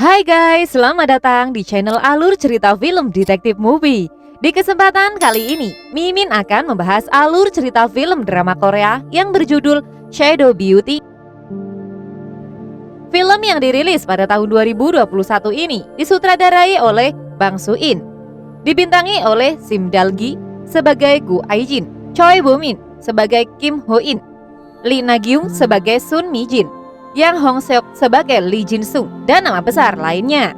Hai guys, selamat datang di channel Alur Cerita Film Detektif Movie. Di kesempatan kali ini, Mimin akan membahas alur cerita film drama Korea yang berjudul Shadow Beauty. Film yang dirilis pada tahun 2021 ini disutradarai oleh Bang Soo-in, dibintangi oleh Sim Dal-gi sebagai Gu Aijin, Choi Bo-min sebagai Kim Ho-in, Lee Na-gyung sebagai Sun Mi-jin, Yang Hong-seok sebagai Lee Jin-sung, dan nama besar lainnya.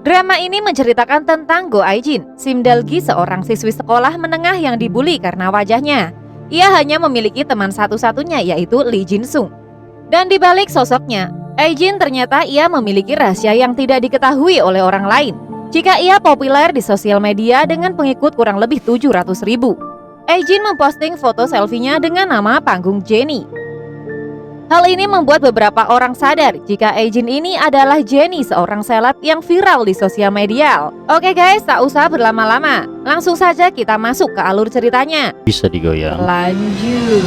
Drama ini menceritakan tentang Go Aijin, Sim Dal-gi, seorang siswi sekolah menengah yang dibully karena wajahnya. Ia hanya memiliki teman satu-satunya, yaitu Lee Jin-sung. Dan di balik sosoknya, Aijin ternyata ia memiliki rahasia yang tidak diketahui oleh orang lain. Jika ia populer di sosial media dengan pengikut kurang lebih 700.000. Aijin memposting foto selfie-nya dengan nama panggung Jennie. Hal ini membuat beberapa orang sadar jika Aijin ini adalah Jennie, seorang seleb yang viral di sosial media. Oke guys, tak usah berlama-lama, langsung saja kita masuk ke alur ceritanya. Bisa digoyang. Lanjut.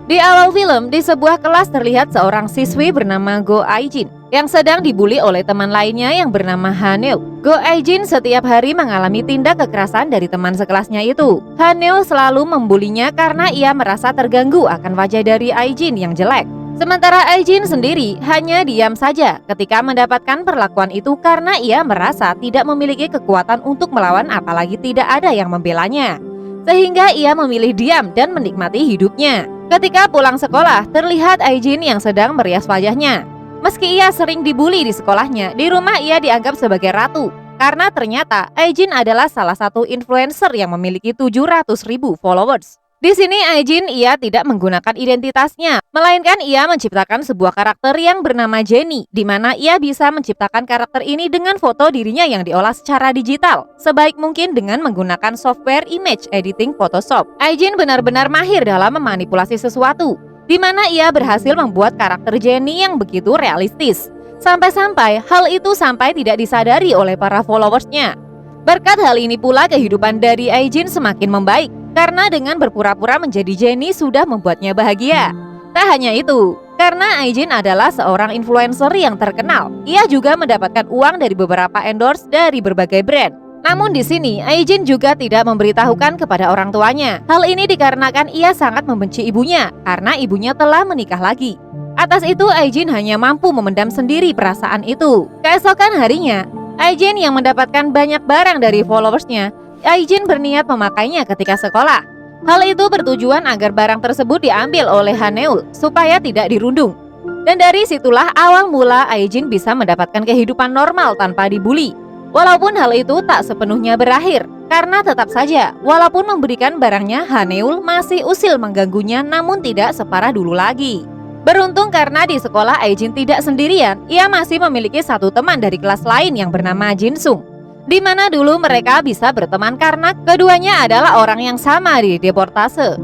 Di awal film, di sebuah kelas terlihat seorang siswi bernama Go Aijin yang sedang dibully oleh teman lainnya yang bernama Haneo. Go Aijin setiap hari mengalami tindak kekerasan dari teman sekelasnya itu. Haneo selalu membulinya karena ia merasa terganggu akan wajah dari Aijin yang jelek. Sementara Aijin sendiri hanya diam saja ketika mendapatkan perlakuan itu karena ia merasa tidak memiliki kekuatan untuk melawan, apalagi tidak ada yang membelanya. Sehingga ia memilih diam dan menikmati hidupnya. Ketika pulang sekolah, terlihat Aijin yang sedang merias wajahnya. Meski ia sering dibully di sekolahnya, di rumah ia dianggap sebagai ratu. Karena ternyata Aijin adalah salah satu influencer yang memiliki 700.000 followers. Di sini Aijin ia tidak menggunakan identitasnya, melainkan ia menciptakan sebuah karakter yang bernama Jennie, di mana ia bisa menciptakan karakter ini dengan foto dirinya yang diolah secara digital, sebaik mungkin dengan menggunakan software image editing Photoshop. Aijin benar-benar mahir dalam memanipulasi sesuatu, di mana ia berhasil membuat karakter Jennie yang begitu realistis. Sampai-sampai hal itu sampai tidak disadari oleh para followersnya. Berkat hal ini pula kehidupan dari Aijin semakin membaik, karena dengan berpura-pura menjadi Jennie sudah membuatnya bahagia. Tak hanya itu, karena Aijin adalah seorang influencer yang terkenal, ia juga mendapatkan uang dari beberapa endorse dari berbagai brand. Namun di sini Aijin juga tidak memberitahukan kepada orang tuanya. Hal ini dikarenakan ia sangat membenci ibunya karena ibunya telah menikah lagi. Atas itu Aijin hanya mampu memendam sendiri perasaan itu. Keesokan harinya, Aijin yang mendapatkan banyak barang dari followersnya, Aijin berniat memakainya ketika sekolah. Hal itu bertujuan agar barang tersebut diambil oleh Haneul supaya tidak dirundung. Dan dari situlah awal mula Aijin bisa mendapatkan kehidupan normal tanpa dibully. Walaupun hal itu tak sepenuhnya berakhir, karena tetap saja walaupun memberikan barangnya, Haneul masih usil mengganggunya, namun tidak separah dulu lagi. Beruntung karena di sekolah Aijin tidak sendirian, ia masih memiliki satu teman dari kelas lain yang bernama Jin-sung, di mana dulu mereka bisa berteman karena keduanya adalah orang yang sama di deportase.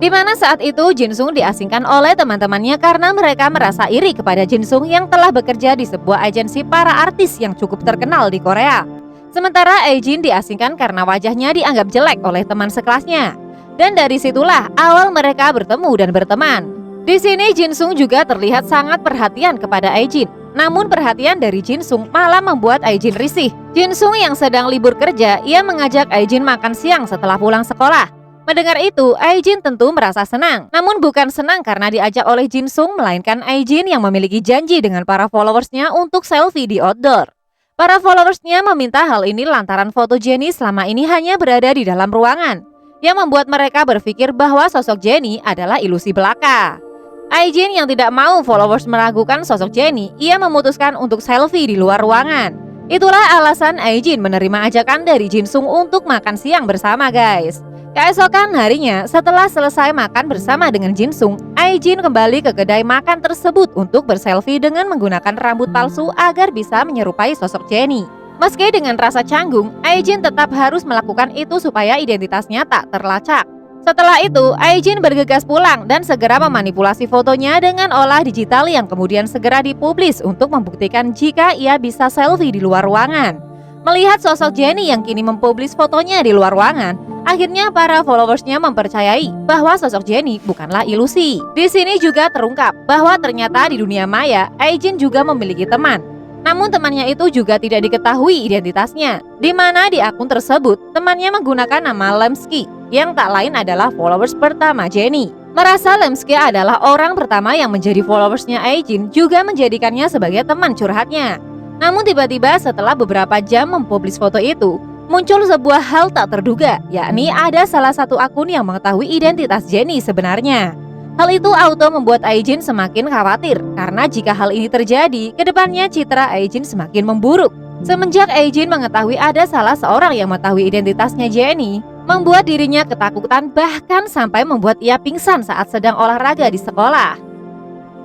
Di mana saat itu Jin-sung diasingkan oleh teman-temannya karena mereka merasa iri kepada Jin-sung yang telah bekerja di sebuah agensi para artis yang cukup terkenal di Korea. Sementara Aijin diasingkan karena wajahnya dianggap jelek oleh teman sekelasnya. Dan dari situlah awal mereka bertemu dan berteman. Di sini Jin-sung juga terlihat sangat perhatian kepada Aijin. Namun perhatian dari Jin-sung malah membuat Aijin risih. Jin-sung yang sedang libur kerja, ia mengajak Aijin makan siang setelah pulang sekolah. Mendengar itu, Aijin tentu merasa senang. Namun bukan senang karena diajak oleh Jin-sung, melainkan Aijin yang memiliki janji dengan para followersnya untuk selfie di outdoor. Para followersnya meminta hal ini lantaran foto Jennie selama ini hanya berada di dalam ruangan, yang membuat mereka berpikir bahwa sosok Jennie adalah ilusi belaka. Aijin yang tidak mau followers meragukan sosok Jennie, ia memutuskan untuk selfie di luar ruangan. Itulah alasan Aijin menerima ajakan dari Jin-sung untuk makan siang bersama guys. Keesokan harinya, setelah selesai makan bersama dengan Jin-sung, Aijin kembali ke kedai makan tersebut untuk berselfie dengan menggunakan rambut palsu agar bisa menyerupai sosok Jennie. Meski dengan rasa canggung, Aijin tetap harus melakukan itu supaya identitasnya tak terlacak. Setelah itu, Aijin bergegas pulang dan segera memanipulasi fotonya dengan olah digital yang kemudian segera dipublis untuk membuktikan jika ia bisa selfie di luar ruangan. Melihat sosok Jennie yang kini mempublis fotonya di luar ruangan, Akhirnya para followersnya mempercayai bahwa sosok Jennie bukanlah ilusi. Di sini juga terungkap bahwa ternyata di dunia maya, Aijin juga memiliki teman. Namun temannya itu juga tidak diketahui identitasnya, di mana di akun tersebut temannya menggunakan nama Lemsky, yang tak lain adalah followers pertama Jennie. Merasa Lemsky adalah orang pertama yang menjadi followersnya Aijin, juga menjadikannya sebagai teman curhatnya. Namun tiba-tiba setelah beberapa jam mempublis foto itu, muncul sebuah hal tak terduga, yakni ada salah satu akun yang mengetahui identitas Jennie sebenarnya. Hal itu auto membuat Aijin semakin khawatir, karena jika hal ini terjadi, kedepannya citra Aijin semakin memburuk. Semenjak Aijin mengetahui ada salah seorang yang mengetahui identitasnya Jennie, membuat dirinya ketakutan, bahkan sampai membuat ia pingsan saat sedang olahraga di sekolah.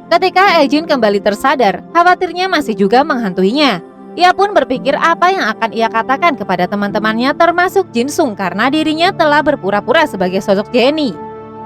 Ketika Aijin kembali tersadar, khawatirnya masih juga menghantuinya. Ia pun berpikir apa yang akan ia katakan kepada teman-temannya termasuk Jinsung karena dirinya telah berpura-pura sebagai sosok Jennie.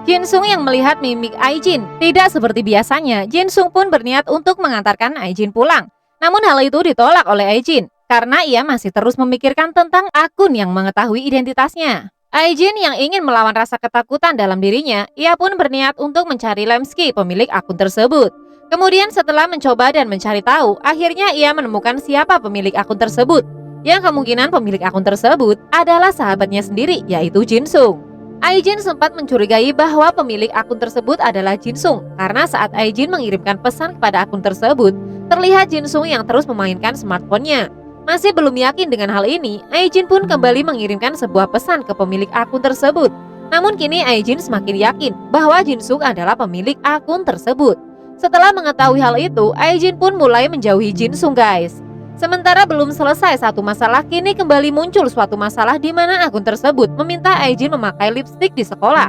Jinsung yang melihat mimik Aijin tidak seperti biasanya, Jinsung pun berniat untuk mengantarkan Aijin pulang. Namun hal itu ditolak oleh Aijin karena ia masih terus memikirkan tentang akun yang mengetahui identitasnya. Aijin yang ingin melawan rasa ketakutan dalam dirinya, ia pun berniat untuk mencari Lemsky, pemilik akun tersebut. Kemudian setelah mencoba dan mencari tahu, akhirnya ia menemukan siapa pemilik akun tersebut. Yang kemungkinan pemilik akun tersebut adalah sahabatnya sendiri, yaitu Jinsung. Aijin sempat mencurigai bahwa pemilik akun tersebut adalah Jinsung, karena saat Aijin mengirimkan pesan kepada akun tersebut, terlihat Jinsung yang terus memainkan smartphone-nya. Masih belum yakin dengan hal ini, Aijin pun kembali mengirimkan sebuah pesan ke pemilik akun tersebut. Namun kini Aijin semakin yakin bahwa Jinsung adalah pemilik akun tersebut. Setelah mengetahui hal itu, Aijin pun mulai menjauhi Jinsung guys. Sementara belum selesai satu masalah, kini kembali muncul suatu masalah di mana akun tersebut meminta Aijin memakai lipstik di sekolah.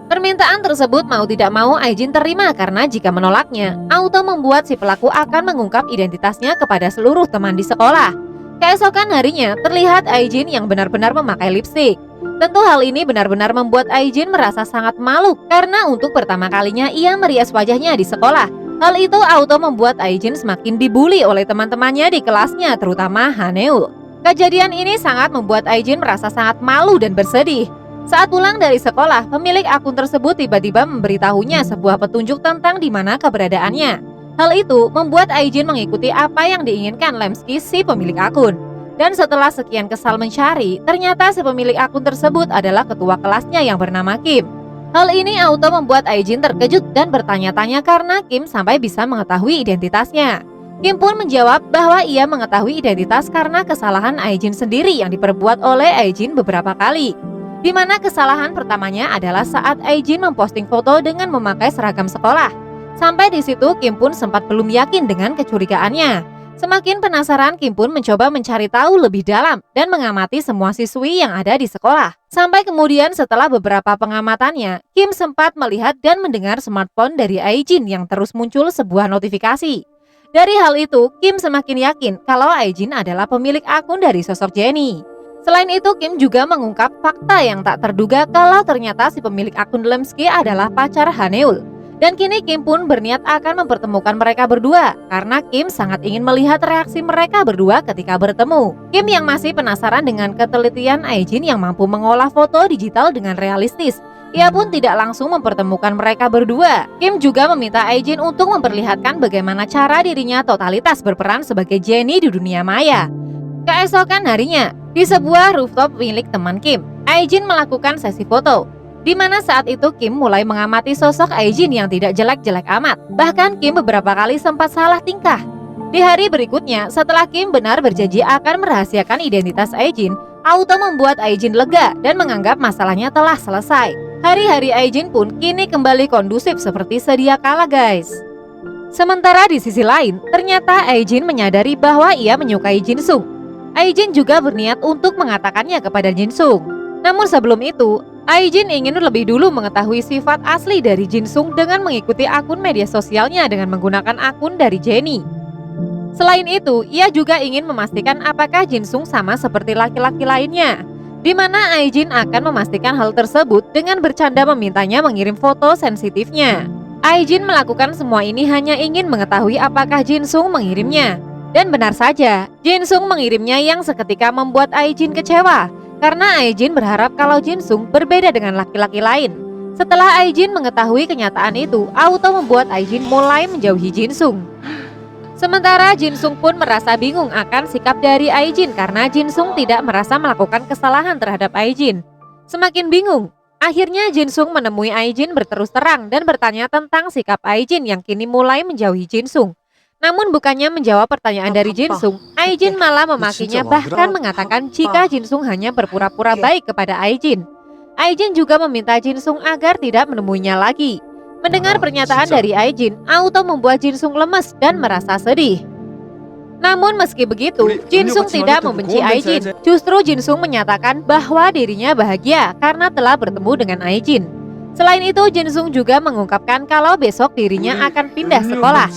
Permintaan tersebut mau tidak mau Aijin terima karena jika menolaknya, auto membuat si pelaku akan mengungkap identitasnya kepada seluruh teman di sekolah. Keesokan harinya, terlihat Aijin yang benar-benar memakai lipstik. Tentu hal ini benar-benar membuat Aijin merasa sangat malu karena untuk pertama kalinya ia merias wajahnya di sekolah. Hal itu auto membuat Aijin semakin dibully oleh teman-temannya di kelasnya, terutama Haneul. Kejadian ini sangat membuat Aijin merasa sangat malu dan bersedih. Saat pulang dari sekolah, pemilik akun tersebut tiba-tiba memberitahunya sebuah petunjuk tentang di mana keberadaannya. Hal itu membuat Aijin mengikuti apa yang diinginkan Lemsky, si pemilik akun. Dan setelah sekian kesal mencari, ternyata si pemilik akun tersebut adalah ketua kelasnya yang bernama Kim. Hal ini auto membuat Aijin terkejut dan bertanya-tanya karena Kim sampai bisa mengetahui identitasnya. Kim pun menjawab bahwa ia mengetahui identitas karena kesalahan Aijin sendiri yang diperbuat oleh Aijin beberapa kali. Di mana kesalahan pertamanya adalah saat Aijin memposting foto dengan memakai seragam sekolah. Sampai di situ Kim pun sempat belum yakin dengan kecurigaannya. Semakin penasaran, Kim pun mencoba mencari tahu lebih dalam dan mengamati semua siswi yang ada di sekolah. Sampai kemudian setelah beberapa pengamatannya, Kim sempat melihat dan mendengar smartphone dari Aijin yang terus muncul sebuah notifikasi. Dari hal itu, Kim semakin yakin kalau Aijin adalah pemilik akun dari sosok Jennie. Selain itu, Kim juga mengungkap fakta yang tak terduga kalau ternyata si pemilik akun Lemsky adalah pacar Haneul. Dan kini Kim pun berniat akan mempertemukan mereka berdua karena Kim sangat ingin melihat reaksi mereka berdua ketika bertemu. Kim yang masih penasaran dengan ketelitian Aijin yang mampu mengolah foto digital dengan realistis, ia pun tidak langsung mempertemukan mereka berdua. Kim juga meminta Aijin untuk memperlihatkan bagaimana cara dirinya totalitas berperan sebagai Jennie di dunia maya. Keesokan harinya, di sebuah rooftop milik teman Kim, Aijin melakukan sesi foto. Di mana saat itu Kim mulai mengamati sosok Aijin yang tidak jelek-jelek amat. Bahkan Kim beberapa kali sempat salah tingkah. Di hari berikutnya, setelah Kim benar berjanji akan merahasiakan identitas Aijin, auto membuat Aijin lega dan menganggap masalahnya telah selesai. Hari-hari Aijin pun kini kembali kondusif seperti sedia kala guys. Sementara di sisi lain, ternyata Aijin menyadari bahwa ia menyukai Jinsung. Aijin juga berniat untuk mengatakannya kepada Jinsung. Namun sebelum itu, Aijin ingin lebih dulu mengetahui sifat asli dari Jinsung dengan mengikuti akun media sosialnya dengan menggunakan akun dari Jennie. Selain itu, ia juga ingin memastikan apakah Jinsung sama seperti laki-laki lainnya, di mana Aijin akan memastikan hal tersebut dengan bercanda memintanya mengirim foto sensitifnya. Aijin melakukan semua ini hanya ingin mengetahui apakah Jinsung mengirimnya. Dan benar saja, Jinsung mengirimnya yang seketika membuat Aijin kecewa. karena Aijin berharap kalau Jinsung berbeda dengan laki-laki lain. Setelah Aijin mengetahui kenyataan itu, auto membuat Aijin mulai menjauhi Jinsung. Sementara Jinsung pun merasa bingung akan sikap dari Aijin karena Jinsung tidak merasa melakukan kesalahan terhadap Aijin. Semakin bingung, akhirnya Jinsung menemui Aijin berterus terang dan bertanya tentang sikap Aijin yang kini mulai menjauhi Jinsung. Namun bukannya menjawab pertanyaan dari Jinsung, Aijin malah memakinya bahkan mengatakan jika Jinsung hanya berpura-pura baik kepada Aijin. Aijin juga meminta Jinsung agar tidak menemuinya lagi. Mendengar pernyataan dari Aijin, auto membuat Jinsung lemes dan merasa sedih. Namun meski begitu, Jinsung tidak membenci Aijin. Justru Jinsung menyatakan bahwa dirinya bahagia karena telah bertemu dengan Aijin. Selain itu, Jinsung juga mengungkapkan kalau besok dirinya akan pindah sekolah.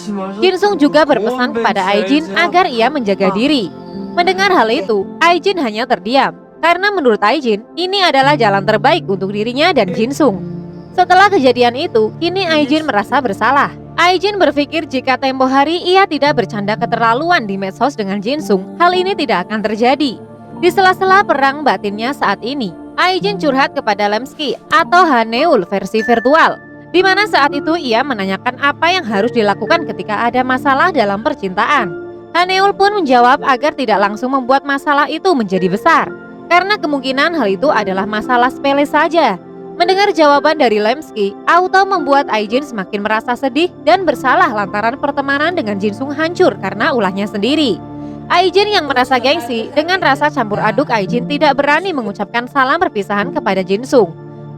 Jinsung juga berpesan kepada Aijin agar ia menjaga diri. Mendengar hal itu, Aijin hanya terdiam. Karena menurut Aijin, ini adalah jalan terbaik untuk dirinya dan Jinsung. Setelah kejadian itu, kini Aijin merasa bersalah. Aijin berpikir jika tempo hari ia tidak bercanda keterlaluan di medsos dengan Jinsung, hal ini tidak akan terjadi. Di sela-sela perang batinnya saat ini, Aijin curhat kepada Lemski atau Haneul versi virtual, di mana saat itu ia menanyakan apa yang harus dilakukan ketika ada masalah dalam percintaan. Haneul pun menjawab agar tidak langsung membuat masalah itu menjadi besar, karena kemungkinan hal itu adalah masalah sepele saja. Mendengar jawaban dari Lemski, auto membuat Aijin semakin merasa sedih dan bersalah lantaran pertemanan dengan Jinsung hancur karena ulahnya sendiri. Aijin yang merasa gengsi dengan rasa campur aduk, Aijin tidak berani mengucapkan salam perpisahan kepada Jinsung.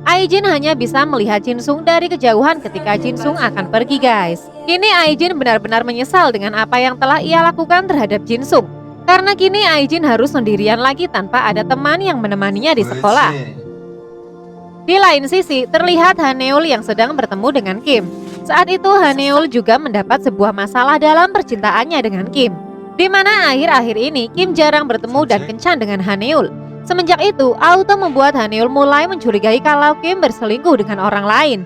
Aijin hanya bisa melihat Jinsung dari kejauhan ketika Jinsung akan pergi, guys. Kini Aijin benar-benar menyesal dengan apa yang telah ia lakukan terhadap Jinsung. Karena kini Aijin harus sendirian lagi tanpa ada teman yang menemaninya di sekolah. Di lain sisi, terlihat Haneul yang sedang bertemu dengan Kim. Saat itu Haneul juga mendapat sebuah masalah dalam percintaannya dengan Kim, di mana akhir-akhir ini Kim jarang bertemu dan kencan dengan Haneul. Semenjak itu, auto membuat Haneul mulai mencurigai kalau Kim berselingkuh dengan orang lain.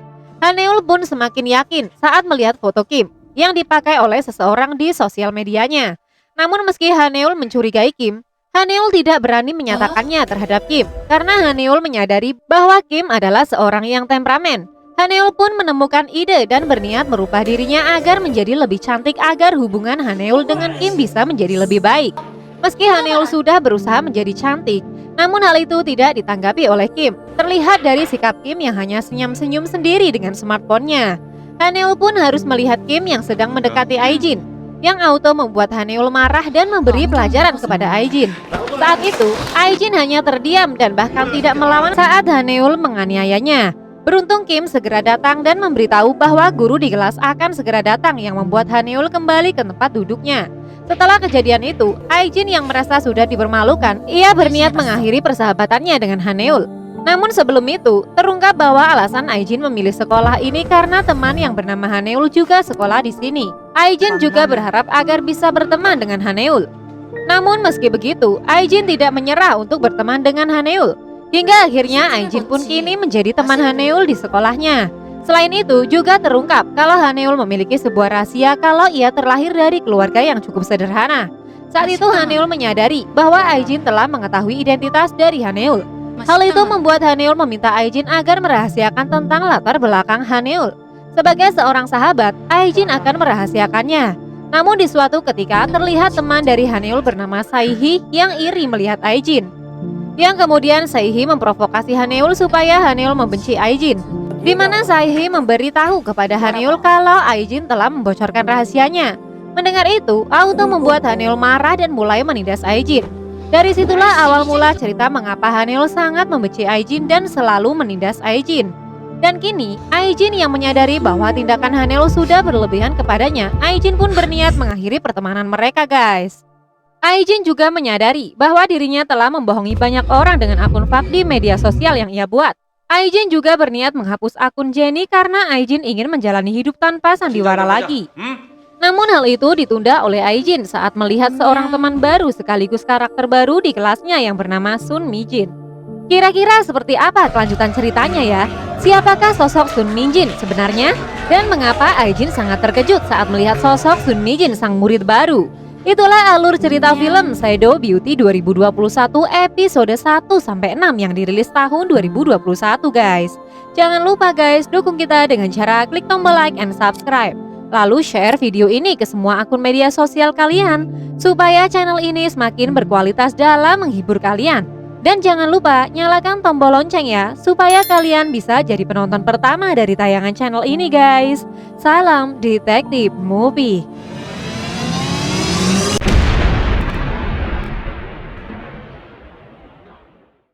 Haneul pun semakin yakin saat melihat foto Kim yang dipakai oleh seseorang di sosial medianya. Namun meski Haneul mencurigai Kim, Haneul tidak berani menyatakannya terhadap Kim karena Haneul menyadari bahwa Kim adalah seorang yang temperamen. Haneul pun menemukan ide dan berniat merubah dirinya agar menjadi lebih cantik agar hubungan Haneul dengan Kim bisa menjadi lebih baik. Meski Haneul sudah berusaha menjadi cantik, namun hal itu tidak ditanggapi oleh Kim. Terlihat dari sikap Kim yang hanya senyum-senyum sendiri dengan smartphone-nya. Haneul pun harus melihat Kim yang sedang mendekati Aijin, yang auto membuat Haneul marah dan memberi pelajaran kepada Aijin. Saat itu, Aijin hanya terdiam dan bahkan tidak melawan saat Haneul menganiayanya. Beruntung Kim segera datang dan memberitahu bahwa guru di kelas akan segera datang yang membuat Haneul kembali ke tempat duduknya. Setelah kejadian itu, Aijin yang merasa sudah dipermalukan, ia berniat mengakhiri persahabatannya dengan Haneul. Namun sebelum itu, terungkap bahwa alasan Aijin memilih sekolah ini karena teman yang bernama Haneul juga sekolah di sini. Aijin juga berharap agar bisa berteman dengan Haneul. Namun meski begitu, Aijin tidak menyerah untuk berteman dengan Haneul. Hingga akhirnya Aijin pun kini menjadi teman Haneul di sekolahnya. Selain itu juga terungkap kalau Haneul memiliki sebuah rahasia kalau ia terlahir dari keluarga yang cukup sederhana. Saat itu Haneul menyadari bahwa Aijin telah mengetahui identitas dari Haneul. Hal itu membuat Haneul meminta Aijin agar merahasiakan tentang latar belakang Haneul. Sebagai seorang sahabat, Aijin akan merahasiakannya. Namun di suatu ketika terlihat teman dari Haneul bernama Saihi yang iri melihat Aijin. Yang kemudian Saihi memprovokasi Haneul supaya Haneul membenci Aijin, di mana Saihi memberitahu kepada Haneul kalau Aijin telah membocorkan rahasianya. Mendengar itu, auto membuat Haneul marah dan mulai menindas Aijin. Dari situlah awal mula cerita mengapa Haneul sangat membenci Aijin dan selalu menindas Aijin. Dan kini, Aijin yang menyadari bahwa tindakan Haneul sudah berlebihan kepadanya, Aijin pun berniat mengakhiri pertemanan mereka, guys. Aijin juga menyadari bahwa dirinya telah membohongi banyak orang dengan akun fake di media sosial yang ia buat. Aijin juga berniat menghapus akun Jenny karena Aijin ingin menjalani hidup tanpa sandiwara lagi. Namun hal itu ditunda oleh Aijin saat melihat seorang teman baru sekaligus karakter baru di kelasnya yang bernama Sun Mijin. Kira-kira seperti apa kelanjutan ceritanya ya? Siapakah sosok Sun Mijin sebenarnya? Dan mengapa Aijin sangat terkejut saat melihat sosok Sun Mijin sang murid baru? Itulah alur cerita film Shadow Beauty 2021 episode 1-6 yang dirilis tahun 2021 guys. Jangan lupa guys, dukung kita dengan cara klik tombol like and subscribe. Lalu share video ini ke semua akun media sosial kalian supaya channel ini semakin berkualitas dalam menghibur kalian. Dan jangan lupa nyalakan tombol lonceng ya, supaya kalian bisa jadi penonton pertama dari tayangan channel ini guys. Salam Detektif Movie.